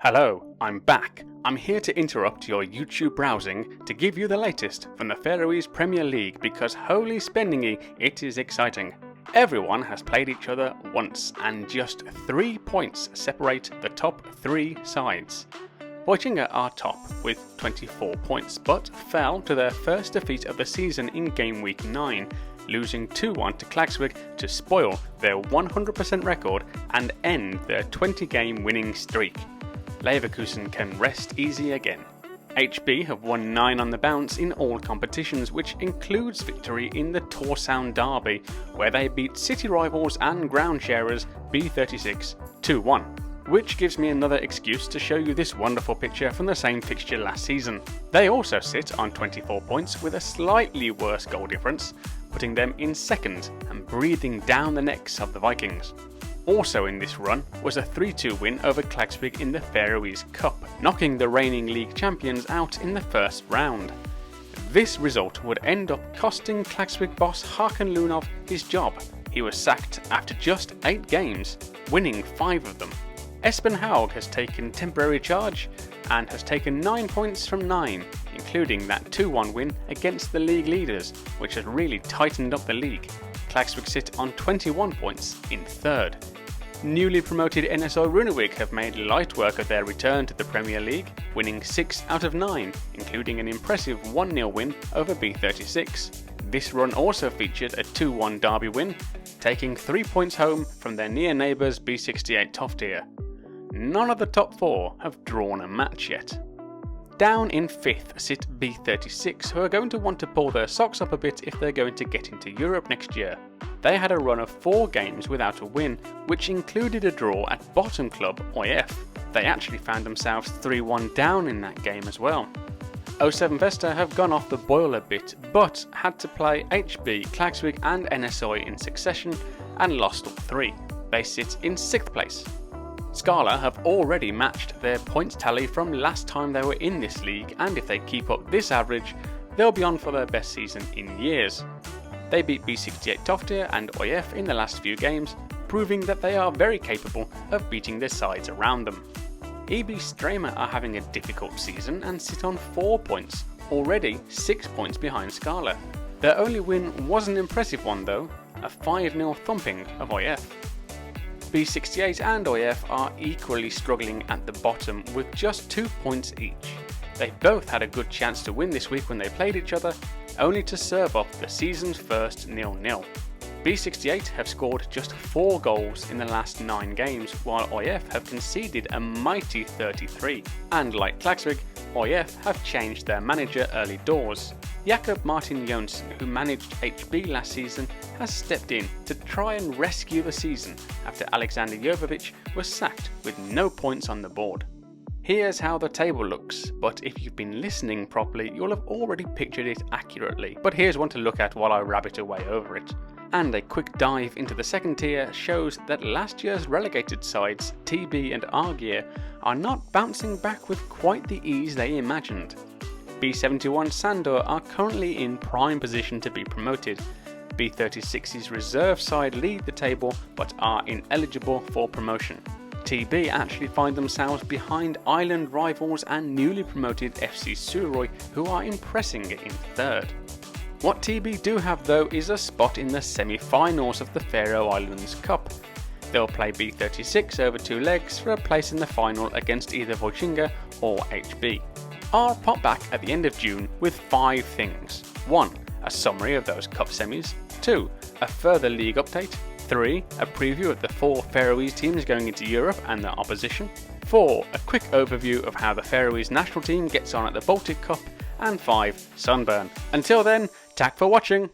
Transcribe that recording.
Hello, I'm back. I'm here to interrupt your YouTube browsing to give you the latest from the Faroese Premier League because holy spendingy, it is exciting. Everyone has played each other once and just 3 points separate the top 3 sides. Voitinga are top with 24 points but fell to their first defeat of the season in game week 9, losing 2-1 to Klaksvik to spoil their 100% record and end their 20-game winning streak. Leverkusen can rest easy again. HB have won 9 on the bounce in all competitions, which includes victory in the Tórshavn derby, where they beat city rivals and ground sharers B36 2-1. Which gives me another excuse to show you this wonderful picture from the same fixture last season. They also sit on 24 points with a slightly worse goal difference, putting them in second and breathing down the necks of the Vikings. Also in this run was a 3-2 win over Klaksvik in the Faroese Cup, knocking the reigning league champions out in the first round. This result would end up costing Klaksvik boss Hakan Lunov his job. He was sacked after just 8 games, winning 5 of them. Espen Haug has taken temporary charge and has taken 9 points from 9, including that 2-1 win against the league leaders, which has really tightened up the league. Klaksvik sit on 21 points in third. Newly promoted NSO Runavík have made light work of their return to the Premier League, winning 6 out of 9, including an impressive 1-0 win over B36. This run also featured a 2-1 derby win, taking 3 points home from their near neighbours B68 Toftir. None of the top 4 have drawn a match yet. Down in 5th sit B36, who are going to want to pull their socks up a bit if they're going to get into Europe next year. They had a run of 4 games without a win, which included a draw at bottom club OIF. They actually found themselves 3-1 down in that game as well. 07 Vesta have gone off the boil a bit, but had to play HB, Klaksvik and NSO in succession and lost all 3. They sit in 6th place. Skala have already matched their points tally from last time they were in this league, and if they keep up this average, they'll be on for their best season in years. They beat B68 Toftir and OIF in the last few games, proving that they are very capable of beating their sides around them. EB Strema are having a difficult season and sit on 4 points, already 6 points behind Skala. Their only win was an impressive one though, a 5-0 thumping of OIF. B68 and OIF are equally struggling at the bottom with just 2 points each. They both had a good chance to win this week when they played each other, only to serve up the season's first 0-0. B68 have scored just 4 goals in the last 9 games, while OIF have conceded a mighty 33. And like Klaksvik, OIF have changed their manager early doors. Jakob Martin Jonsson, who managed HB last season, has stepped in to try and rescue the season after Alexander Jovovic was sacked with no points on the board. Here's how the table looks, but if you've been listening properly, you'll have already pictured it accurately. But here's one to look at while I rabbit away over it. And a quick dive into the second tier shows that last year's relegated sides, TB and Argeir, are not bouncing back with quite the ease they imagined. B71 Sandor are currently in prime position to be promoted. B36's reserve side lead the table but are ineligible for promotion. TB actually find themselves behind island rivals and newly promoted FC Suðuroy, who are impressing in third. What TB do have though is a spot in the semi-finals of the Faroe Islands Cup. They'll play B36 over 2 legs for a place in the final against either Voitinga or HB. I'll pop back at the end of June with 5 things. 1. A summary of those cup semis. 2. A further league update. 3. A preview of the 4 Faroese teams going into Europe and their opposition. 4. A quick overview of how the Faroese national team gets on at the Baltic Cup. And 5. Sunburn. Until then, tack for watching!